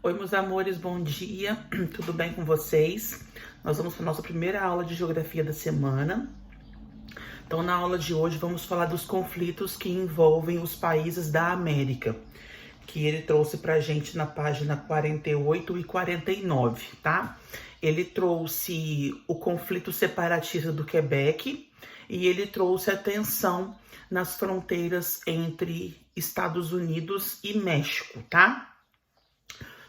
Oi, meus amores, bom dia, tudo bem com vocês? Nós vamos para a nossa primeira aula de geografia da semana. Então, na aula de hoje, vamos falar dos conflitos que envolvem os países da América, que ele trouxe para a gente na página 48 e 49, tá? Ele trouxe o conflito separatista do Quebec e ele trouxe a tensão nas fronteiras entre Estados Unidos e México, tá?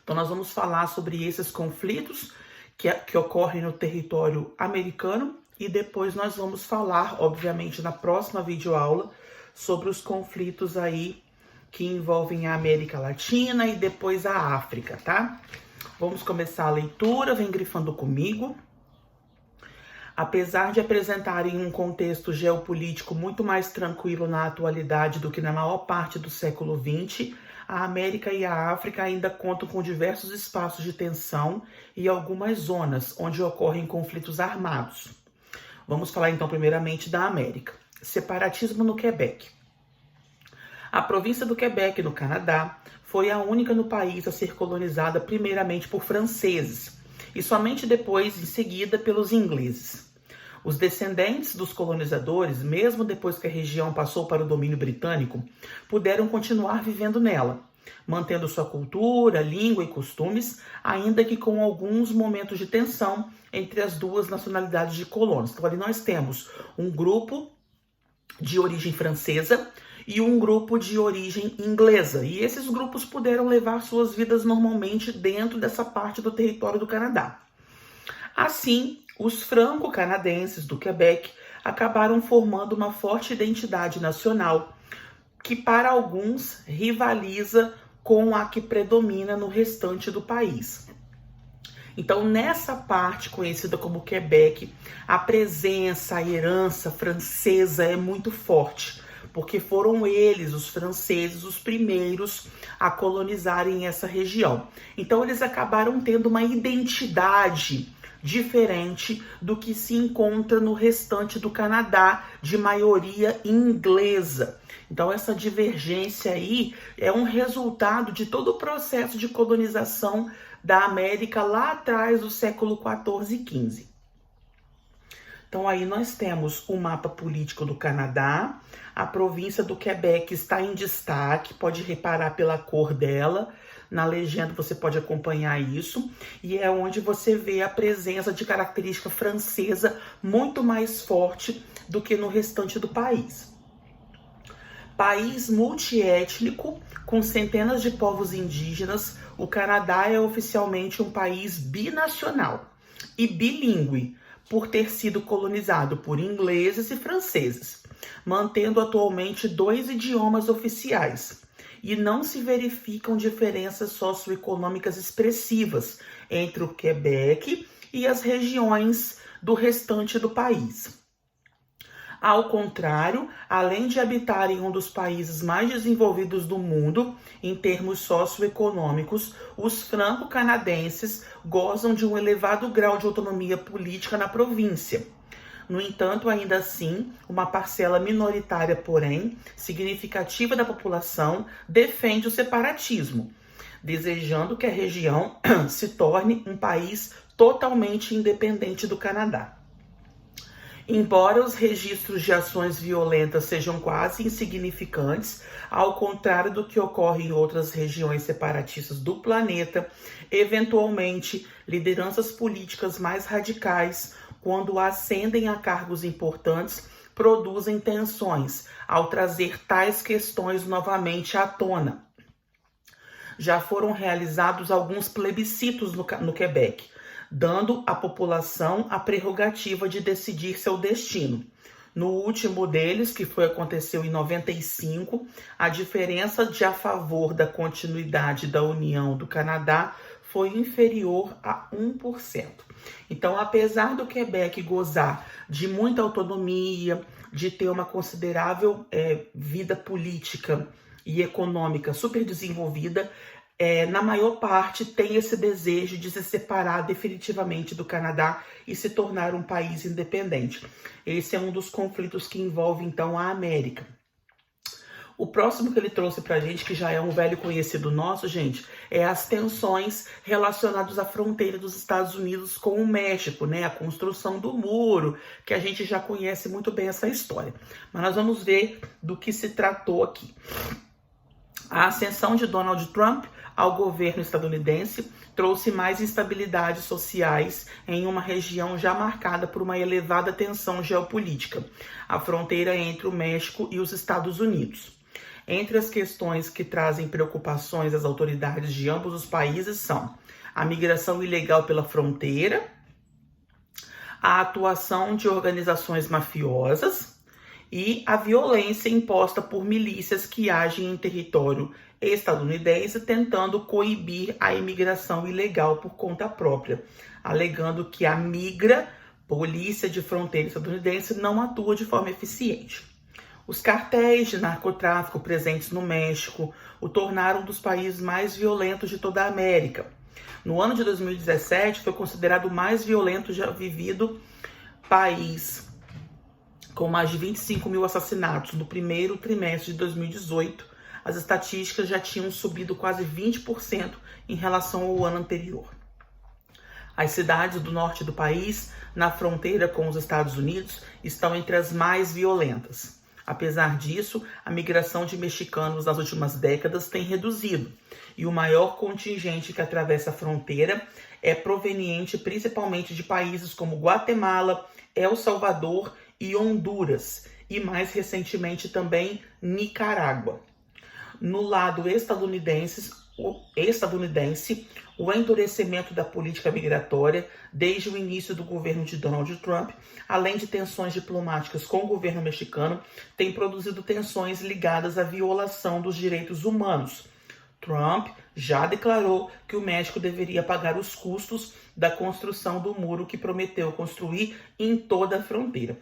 Então, nós vamos falar sobre esses conflitos que ocorrem no território americano e depois nós vamos falar, obviamente, na próxima videoaula, sobre os conflitos aí que envolvem a América Latina e depois a África, tá? Vamos começar a leitura, vem grifando comigo. Apesar de apresentarem um contexto geopolítico muito mais tranquilo na atualidade do que na maior parte do século XX, a América e a África ainda contam com diversos espaços de tensão e algumas zonas onde ocorrem conflitos armados. Vamos falar então primeiramente da América. Separatismo no Quebec. A província do Quebec, no Canadá, foi a única no país a ser colonizada primeiramente por franceses e somente depois, em seguida, pelos ingleses. Os descendentes dos colonizadores, mesmo depois que a região passou para o domínio britânico, puderam continuar vivendo nela, mantendo sua cultura, língua e costumes, ainda que com alguns momentos de tensão entre as duas nacionalidades de colonos. Então, ali nós temos um grupo de origem francesa e um grupo de origem inglesa. E esses grupos puderam levar suas vidas normalmente dentro dessa parte do território do Canadá. Assim, os franco-canadenses do Quebec acabaram formando uma forte identidade nacional que, para alguns, rivaliza com a que predomina no restante do país. Então, nessa parte conhecida como Quebec, a presença, a herança francesa é muito forte, porque foram eles, os franceses, os primeiros a colonizarem essa região. Então, eles acabaram tendo uma identidade diferente do que se encontra no restante do Canadá, de maioria inglesa. Então, essa divergência aí é um resultado de todo o processo de colonização da América lá atrás do século 14 e 15. Então, aí nós temos o mapa político do Canadá. A província do Quebec está em destaque, pode reparar pela cor dela. Na legenda você pode acompanhar isso. E é onde você vê a presença de característica francesa muito mais forte do que no restante do país. País multiétnico, com centenas de povos indígenas, o Canadá é oficialmente um país binacional e bilíngue, por ter sido colonizado por ingleses e franceses, mantendo atualmente 2 idiomas oficiais. E não se verificam diferenças socioeconômicas expressivas entre o Quebec e as regiões do restante do país. Ao contrário, além de habitar em um dos países mais desenvolvidos do mundo, em termos socioeconômicos, os franco-canadenses gozam de um elevado grau de autonomia política na província. No entanto, ainda assim, uma parcela minoritária, porém, significativa da população defende o separatismo, desejando que a região se torne um país totalmente independente do Canadá. Embora os registros de ações violentas sejam quase insignificantes, ao contrário do que ocorre em outras regiões separatistas do planeta, eventualmente, lideranças políticas mais radicais, quando ascendem a cargos importantes, produzem tensões ao trazer tais questões novamente à tona. Já foram realizados alguns plebiscitos no Quebec, dando à população a prerrogativa de decidir seu destino. No último deles, que aconteceu em 95, a diferença a favor da continuidade da União do Canadá foi inferior a 1%. Então, apesar do Quebec gozar de muita autonomia, de ter uma considerável vida política e econômica super desenvolvida, na maior parte tem esse desejo de se separar definitivamente do Canadá e se tornar um país independente. Esse é um dos conflitos que envolve, então, a América. O próximo que ele trouxe pra gente, que já é um velho conhecido nosso, gente, é as tensões relacionadas à fronteira dos Estados Unidos com o México, né? A construção do muro, que a gente já conhece muito bem essa história. Mas nós vamos ver do que se tratou aqui. A ascensão de Donald Trump ao governo estadunidense trouxe mais instabilidades sociais em uma região já marcada por uma elevada tensão geopolítica, a fronteira entre o México e os Estados Unidos. Entre as questões que trazem preocupações às autoridades de ambos os países são a migração ilegal pela fronteira, a atuação de organizações mafiosas e a violência imposta por milícias que agem em território estadunidense tentando coibir a imigração ilegal por conta própria, alegando que a Polícia de Fronteira estadunidense, não atua de forma eficiente. Os cartéis de narcotráfico presentes no México o tornaram um dos países mais violentos de toda a América. No ano de 2017, foi considerado o mais violento já vivido país, com mais de 25 mil assassinatos. No primeiro trimestre de 2018, as estatísticas já tinham subido quase 20% em relação ao ano anterior. As cidades do norte do país, na fronteira com os Estados Unidos, estão entre as mais violentas. Apesar disso, a migração de mexicanos nas últimas décadas tem reduzido, e o maior contingente que atravessa a fronteira é proveniente principalmente de países como Guatemala, El Salvador e Honduras, e mais recentemente também Nicarágua. No lado estadunidense, o endurecimento da política migratória desde o início do governo de Donald Trump, além de tensões diplomáticas com o governo mexicano, tem produzido tensões ligadas à violação dos direitos humanos. Trump já declarou que o México deveria pagar os custos da construção do muro que prometeu construir em toda a fronteira.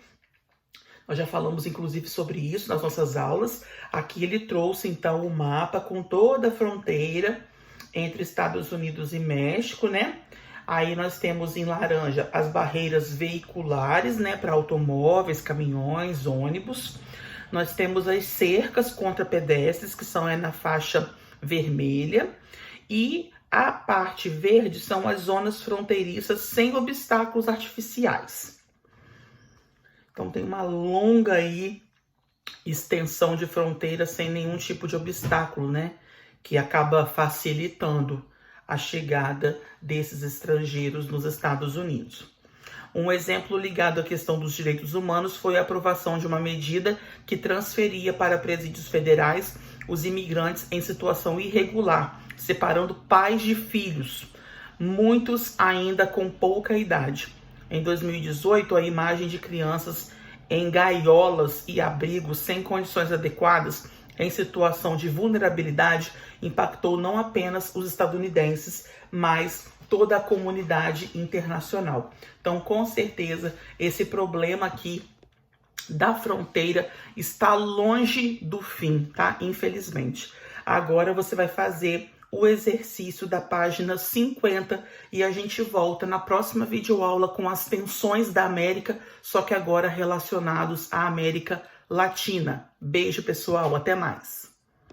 Nós já falamos, inclusive, sobre isso nas nossas aulas. Aqui ele trouxe, então, o mapa com toda a fronteira entre Estados Unidos e México, né? Aí nós temos em laranja as barreiras veiculares, né? Para automóveis, caminhões, ônibus. Nós temos as cercas contra pedestres, que são na faixa vermelha. E a parte verde são as zonas fronteiriças sem obstáculos artificiais. Então tem uma longa aí extensão de fronteira sem nenhum tipo de obstáculo, né? Que acaba facilitando a chegada desses estrangeiros nos Estados Unidos. Um exemplo ligado à questão dos direitos humanos foi a aprovação de uma medida que transferia para presídios federais os imigrantes em situação irregular, separando pais de filhos, muitos ainda com pouca idade. Em 2018, a imagem de crianças em gaiolas e abrigos sem condições adequadas, em situação de vulnerabilidade, impactou não apenas os estadunidenses, mas toda a comunidade internacional. Então, com certeza, esse problema aqui da fronteira está longe do fim, tá? Infelizmente. Agora você vai fazer o exercício da página 50 e a gente volta na próxima videoaula com as tensões da América, só que agora relacionados à América Latina. Beijo, pessoal, até mais!